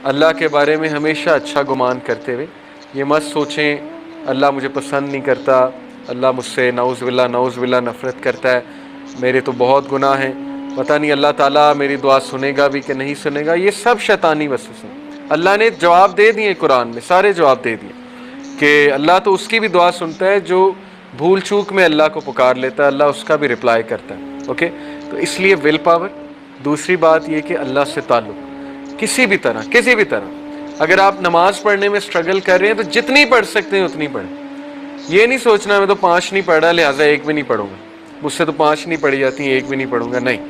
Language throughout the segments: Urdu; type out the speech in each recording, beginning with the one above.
اللہ کے بارے میں ہمیشہ اچھا گمان کرتے ہوئے یہ مت سوچیں اللہ مجھے پسند نہیں کرتا، اللہ مجھ سے نعوذ باللہ نفرت کرتا ہے، میرے تو بہت گناہ ہیں، پتہ نہیں اللہ تعالیٰ میری دعا سنے گا بھی کہ نہیں سنے گا۔ یہ سب شیطانی وسوسے ہیں۔ اللہ نے جواب دے دیے قرآن میں، سارے جواب دے دیے کہ اللہ تو اس کی بھی دعا سنتا ہے جو بھول چوک میں اللہ کو پکار لیتا ہے، اللہ اس کا بھی رپلائی کرتا ہے۔ اوکے، تو اس لیے ول پاور۔ دوسری بات یہ کہ اللہ سے تعلق کسی بھی طرح اگر آپ نماز پڑھنے میں سٹرگل کر رہے ہیں تو جتنی پڑھ سکتے ہیں اتنی پڑھیں۔ یہ نہیں سوچنا میں تو 5 نہیں پڑھ رہا لہٰذا 1 بھی نہیں پڑھوں گا، مجھ سے تو 5 نہیں پڑھی جاتی ہیں 1 بھی نہیں پڑھوں گا، نہیں۔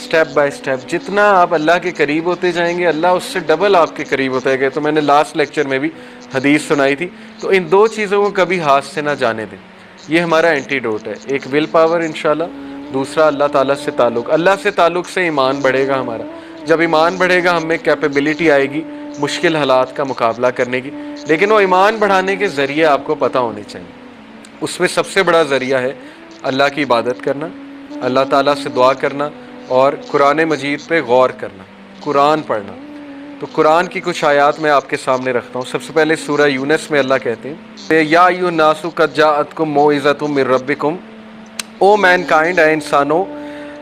سٹیپ بائی سٹیپ جتنا آپ اللہ کے قریب ہوتے جائیں گے اللہ اس سے ڈبل آپ کے قریب ہوتے گئے۔ تو میں نے لاسٹ لیکچر میں بھی حدیث سنائی تھی، تو ان 2 چیزوں کو کبھی ہاتھ سے نہ جانے دیں۔ یہ ہمارا اینٹی ڈوٹ ہے، ایک ول پاور انشاءاللہ، دوسرا اللہ تعالیٰ سے تعلق۔ اللہ سے تعلق سے ایمان بڑھے گا ہمارا، جب ایمان بڑھے گا ہم میں کیپیبلٹی آئے گی مشکل حالات کا مقابلہ کرنے کی، لیکن وہ ایمان بڑھانے کے ذریعے آپ کو پتہ ہونے چاہیے۔ اس میں سب سے بڑا ذریعہ ہے اللہ کی عبادت کرنا، اللہ تعالیٰ سے دعا کرنا اور قرآن مجید پہ غور کرنا، قرآن پڑھنا۔ تو قرآن کی کچھ آیات میں آپ کے سامنے رکھتا ہوں۔ سب سے پہلے سورہ یونس میں اللہ کہتے ہیں یا ایھا الناس قد جاءتکم موعظۃ من ربکم، او مین کائنڈ، اے انسانوں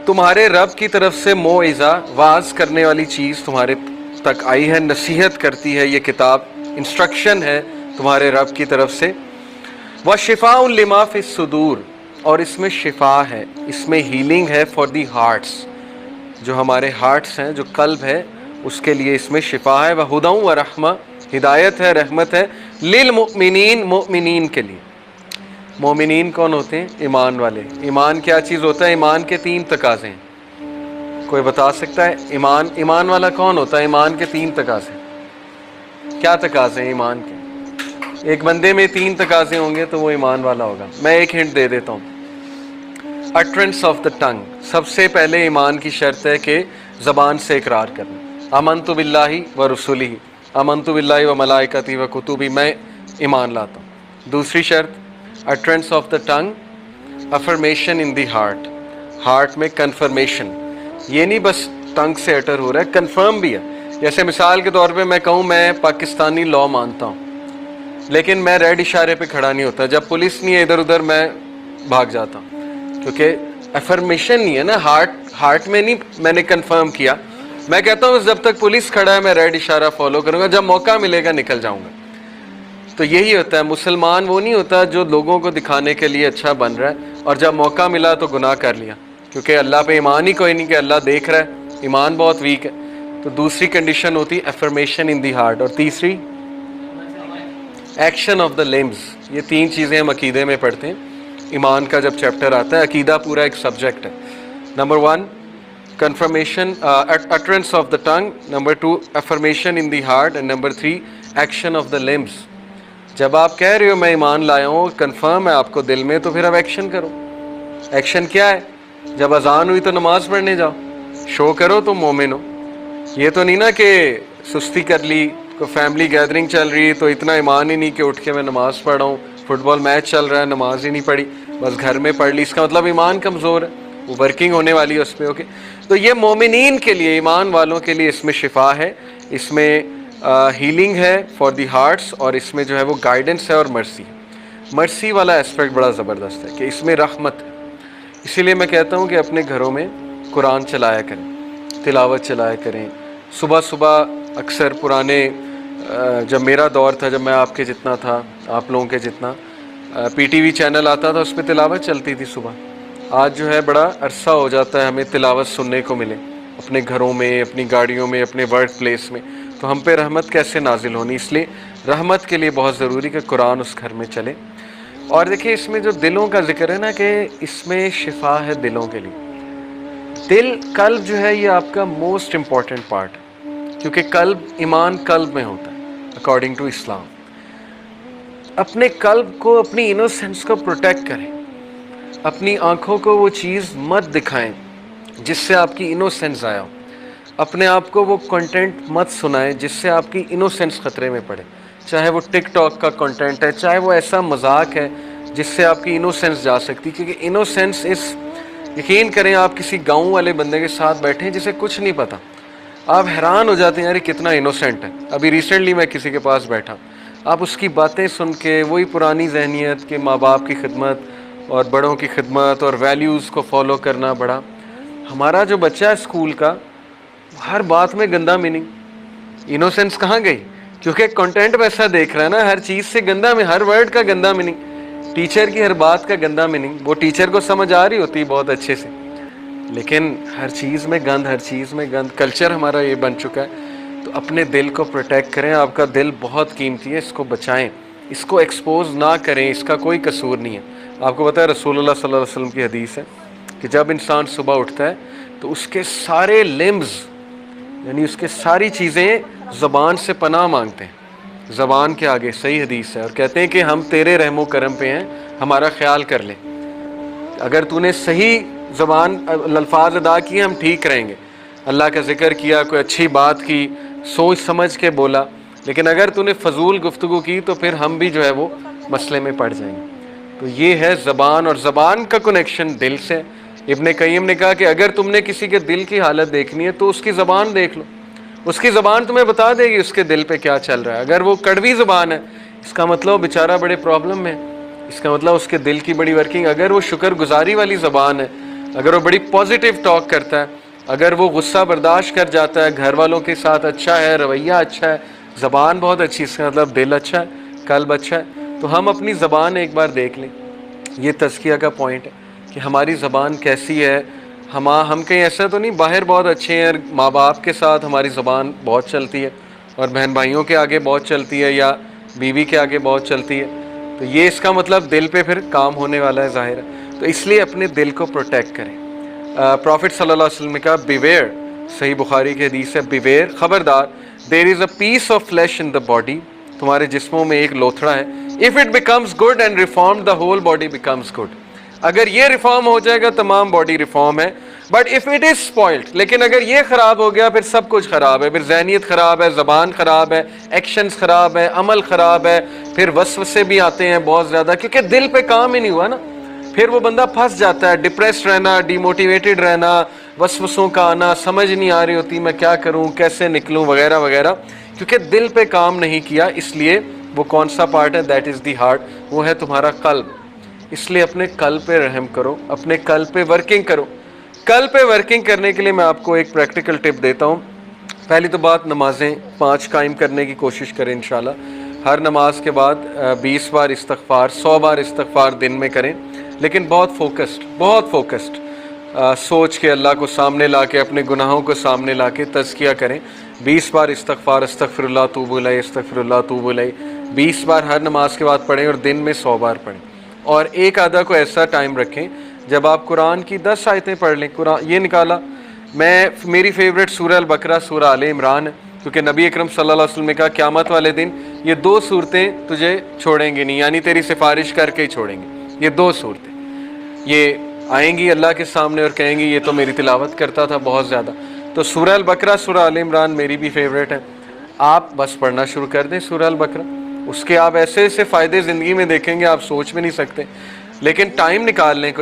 تمہارے رب کی طرف سے موعظہ، واعظ کرنے والی چیز تمہارے تک آئی ہے، نصیحت کرتی ہے یہ کتاب، انسٹرکشن ہے تمہارے رب کی طرف سے۔ وَشِفَاءٌ لِمَا فِی الصُّدُورِ، اور اس میں شفا ہے، اس میں ہیلنگ ہے فار دی ہارٹس، جو ہمارے ہارٹس ہیں، جو قلب ہے اس کے لیے اس میں شفا ہے۔ وَہُدًى وَرَحْمَةٌ، ہدایت ہے، رحمت ہے، لِلْمُؤْمِنِينَ، مومنین کے لیے۔ مومنین کون ہوتے ہیں؟ ایمان والے۔ ایمان کیا چیز ہوتا ہے؟ ایمان کے 3 تقاضے ہیں، کوئی بتا سکتا ہے؟ ایمان والا کون ہوتا ہے؟ ایمان کے 3 تقاضے کیا تقاضے ہیں ایمان کے؟ ایک بندے میں 3 تقاضے ہوں گے تو وہ ایمان والا ہوگا۔ میں ایک ہنٹ دے دیتا ہوں، اٹرنس آف دا ٹنگ۔ سب سے پہلے ایمان کی شرط ہے کہ زبان سے اقرار کرنا، آمنت باللہ و رسولہ، آمنت باللہ و ملائکتہ و کتبہ، میں ایمان لاتا ہوں۔ دوسری شرط utterance of the tongue, affirmation in the heart, heart میں کنفرمیشن، یہ نہیں بس ٹنگ سے اٹر ہو رہا ہے، کنفرم بھی ہے۔ جیسے مثال کے طور پہ میں کہوں میں پاکستانی لاء مانتا ہوں لیکن میں ریڈ اشارے پہ کھڑا نہیں ہوتا، جب پولیس نہیں ہے ادھر ادھر میں بھاگ جاتا ہوں، کیونکہ افرمیشن نہیں ہے نا، ہارٹ میں نہیں میں نے کنفرم کیا۔ میں کہتا ہوں جب تک پولیس کھڑا ہے میں ریڈ اشارہ فالو کروں گا، جب موقع ملے گا نکل جاؤں گا۔ تو یہی ہوتا ہے، مسلمان وہ نہیں ہوتا جو لوگوں کو دکھانے کے لیے اچھا بن رہا ہے اور جب موقع ملا تو گناہ کر لیا، کیونکہ اللہ پہ ایمان ہی کوئی نہیں کہ اللہ دیکھ رہا ہے، ایمان بہت ویک ہے۔ تو دوسری کنڈیشن ہوتی ہے افرمیشن ان دی ہارٹ، اور تیسری ایکشن آف دا لمز۔ یہ 3 چیزیں ہم عقیدے میں پڑھتے ہیں، ایمان کا جب چیپٹر آتا ہے، عقیدہ پورا ایک سبجیکٹ ہے۔ Number 1 confirmation, utterance of the tongue, number 2 affirmation in the heart, and number 3 action of the LUMS. جب آپ کہہ رہے ہو میں ایمان لایا ہوں، کنفرم ہے آپ کو دل میں، تو پھر اب ایکشن کرو۔ ایکشن کیا ہے؟ جب اذان ہوئی تو نماز پڑھنے جاؤ، شو کرو تم مومن ہو۔ یہ تو نہیں نا کہ سستی کر لی، کوئی فیملی گیدرنگ چل رہی ہے تو اتنا ایمان ہی نہیں کہ اٹھ کے میں نماز پڑھ رہا ہوں، فٹ بال میچ چل رہا ہے نماز ہی نہیں پڑھی، بس گھر میں پڑھ لی، اس کا مطلب ایمان کمزور ہے، وہ ورکنگ ہونے والی ہے اس پہ۔ اوکے، تو یہ مومنین کے لیے، ایمان والوں کے لیے اس میں شفا ہے، اس میں ہیلنگ ہے فار دی ہارٹس، اور اس میں جو ہے وہ گائیڈنس ہے اور مرسی۔ مرسی والا اسپیکٹ بڑا زبردست ہے کہ اس میں رحمت ہے۔ اسی لیے میں کہتا ہوں کہ اپنے گھروں میں قرآن چلایا کریں، تلاوت چلایا کریں۔ صبح صبح اکثر پرانے جب میرا دور تھا، جب میں آپ کے جتنا تھا، آپ لوگوں کے جتنا، پی ٹی وی چینل آتا تھا، اس پہ تلاوت چلتی تھی صبح۔ آج جو ہے بڑا عرصہ ہو جاتا ہے ہمیں تلاوت سننے کو ملے اپنے گھروں میں، اپنی گاڑیوں میں، اپنے ورک پلیس میں، تو ہم پہ رحمت کیسے نازل ہونی؟ اس لیے رحمت کے لیے بہت ضروری کہ قرآن اس گھر میں چلے۔ اور دیکھیں اس میں جو دلوں کا ذکر ہے نا، کہ اس میں شفا ہے دلوں کے لیے۔ دل، قلب جو ہے یہ آپ کا موسٹ امپورٹنٹ پارٹ ہے، کیونکہ قلب، ایمان قلب میں ہوتا ہے اکارڈنگ ٹو اسلام۔ اپنے قلب کو، اپنی انوسینس کو پروٹیکٹ کریں، اپنی آنکھوں کو وہ چیز مت دکھائیں جس سے آپ کی انوسینس ضائع ہو، اپنے آپ کو وہ کنٹینٹ مت سنائیں جس سے آپ کی انوسینس خطرے میں پڑے، چاہے وہ ٹک ٹاک کا کنٹینٹ ہے، چاہے وہ ایسا مذاق ہے جس سے آپ کی انوسینس جا سکتی، کیونکہ انوسینس یقین کریں آپ کسی گاؤں والے بندے کے ساتھ بیٹھیں جسے کچھ نہیں پتا، آپ حیران ہو جاتے ہیں یار کتنا انوسینٹ ہے. ابھی ریسنٹلی میں کسی کے پاس بیٹھا, آپ اس کی باتیں سن کے وہی پرانی ذہنیت کہ ماں باپ کی خدمت اور بڑوں کی خدمت اور ویلیوز کو فالو کرنا بڑا. ہمارا جو بچہ ہے اسکول کا, ہر بات میں گندا میننگ, انوسینس کہاں گئی؟ کیونکہ کنٹینٹ ویسا دیکھ رہا ہے نا, ہر چیز سے گندا میں, ہر ورڈ کا گندا میننگ, ٹیچر کی ہر بات کا گندا میننگ. وہ ٹیچر کو سمجھ آ رہی ہوتی بہت اچھے سے, لیکن ہر چیز میں گند, ہر چیز میں گند. کلچر ہمارا یہ بن چکا ہے. تو اپنے دل کو پروٹیکٹ کریں, آپ کا دل بہت قیمتی ہے, اس کو بچائیں, اس کو ایکسپوز نہ کریں, اس کا کوئی قصور نہیں ہے. آپ کو پتہ ہے رسول اللہ صلی اللہ علیہ وسلم کی حدیث ہے کہ جب انسان صبح اٹھتا ہے تو اس کے سارے لمبز, یعنی اس کے ساری چیزیں زبان سے پناہ مانگتے ہیں زبان کے آگے. صحیح حدیث ہے, اور کہتے ہیں کہ ہم تیرے رحم و کرم پہ ہیں, ہمارا خیال کر لیں. اگر تو نے صحیح زبان الفاظ ادا کیے ہم ٹھیک رہیں گے, اللہ کا ذکر کیا, کوئی اچھی بات کی, سوچ سمجھ کے بولا. لیکن اگر تو نے فضول گفتگو کی تو پھر ہم بھی جو ہے وہ مسئلے میں پڑ جائیں گے. تو یہ ہے زبان, اور زبان کا کنیکشن دل سے. ابن قیم نے کہا کہ اگر تم نے کسی کے دل کی حالت دیکھنی ہے تو اس کی زبان دیکھ لو, اس کی زبان تمہیں بتا دے گی اس کے دل پہ کیا چل رہا ہے. اگر وہ کڑوی زبان ہے اس کا مطلب بیچارہ بڑے پرابلم میں, اس کا مطلب اس کے دل کی بڑی ورکنگ. اگر وہ شکر گزاری والی زبان ہے, اگر وہ بڑی پازیٹیو ٹاک کرتا ہے, اگر وہ غصہ برداشت کر جاتا ہے, گھر والوں کے ساتھ اچھا ہے, رویہ اچھا ہے, زبان بہت اچھی, اس کا مطلب دل اچھا ہے, قلب اچھا ہے. تو ہم اپنی زبان ایک بار دیکھ لیں. یہ تزکیہ کا پوائنٹ ہے کہ ہماری زبان کیسی ہے. ہم کہیں ایسا تو نہیں, باہر بہت اچھے ہیں, ماں باپ کے ساتھ ہماری زبان بہت چلتی ہے اور بہن بھائیوں کے آگے بہت چلتی ہے یا بیوی کے آگے بہت چلتی ہے, تو یہ اس کا مطلب دل پہ پھر کام ہونے والا ہے, ظاہر ہے. تو اس لیے اپنے دل کو پروٹیکٹ کریں. پروفٹ صلی اللہ علیہ وسلم نے کہا بیویئر, صحیح بخاری کی حدیث ہے, بیویئر, خبردار, there is a piece of flesh in the body, تمہارے جسموں میں ایک لوتھڑا ہے, if it becomes good and reform the whole body becomes good, اگر یہ ریفارم ہو جائے گا تمام باڈی ریفارم ہے. But if it is spoiled, لیکن اگر یہ خراب ہو گیا پھر سب کچھ خراب ہے, پھر ذہنیت خراب ہے, زبان خراب ہے, ایکشنز خراب ہے, عمل خراب ہے, پھر وسوسے بھی آتے ہیں بہت زیادہ, کیونکہ دل پہ کام ہی نہیں ہوا نا. پھر وہ بندہ پھنس جاتا ہے, ڈپریسڈ رہنا, ڈی موٹیویٹڈ رہنا, وسوسوں کا آنا, سمجھ نہیں آ رہی ہوتی میں کیا کروں, کیسے نکلوں, وغیرہ وغیرہ, کیونکہ دل پہ کام نہیں کیا. اس لیے وہ کون سا پارٹ ہے, دیٹ از دی ہارٹ, وہ ہے تمہارا قلب. اس لیے اپنے قلب پہ رحم کرو, اپنے قلب پہ ورکنگ کرو. قلب پہ ورکنگ کرنے کے لیے میں آپ کو ایک پریکٹیکل ٹپ دیتا ہوں. پہلی تو بات, نمازیں 5 قائم کرنے کی کوشش کریں انشاءاللہ. ہر نماز کے بعد 20 بار استغفار, 100 بار استغفار دن میں کریں, لیکن بہت فوکسڈ سوچ کے, اللہ کو سامنے لا کے, اپنے گناہوں کو سامنے لا کے تزکیہ کریں. 20 بار استغفار, استغفر اللہ توب الیہ, استغفر اللہ توب الیہ, 20 بار ہر نماز کے بعد پڑھیں, اور دن میں 100 بار پڑھیں. اور ایک آدھا کو ایسا ٹائم رکھیں جب آپ قرآن کی 10 آیتیں پڑھ لیں. قرآن یہ نکالا, میری فیوریٹ سورہ البقرہ, سورہ آل عمران ہے, کیونکہ نبی اکرم صلی اللہ علیہ وسلم نے کہا قیامت والے دن یہ 2 صورتیں تجھے چھوڑیں گی نہیں, یعنی تیری سفارش کر کے ہی چھوڑیں گے. یہ 2 صورتیں یہ آئیں گی اللہ کے سامنے اور کہیں گی یہ تو میری تلاوت کرتا تھا بہت زیادہ. تو سورہ البقرہ, سورہ آل عمران میری بھی فیوریٹ ہے. آپ بس پڑھنا شروع کر دیں سورہ البقرہ, اس کے آپ ایسے ایسے فائدے زندگی میں دیکھیں گے آپ سوچ بھی نہیں سکتے. لیکن ٹائم نکال لیں کوئی.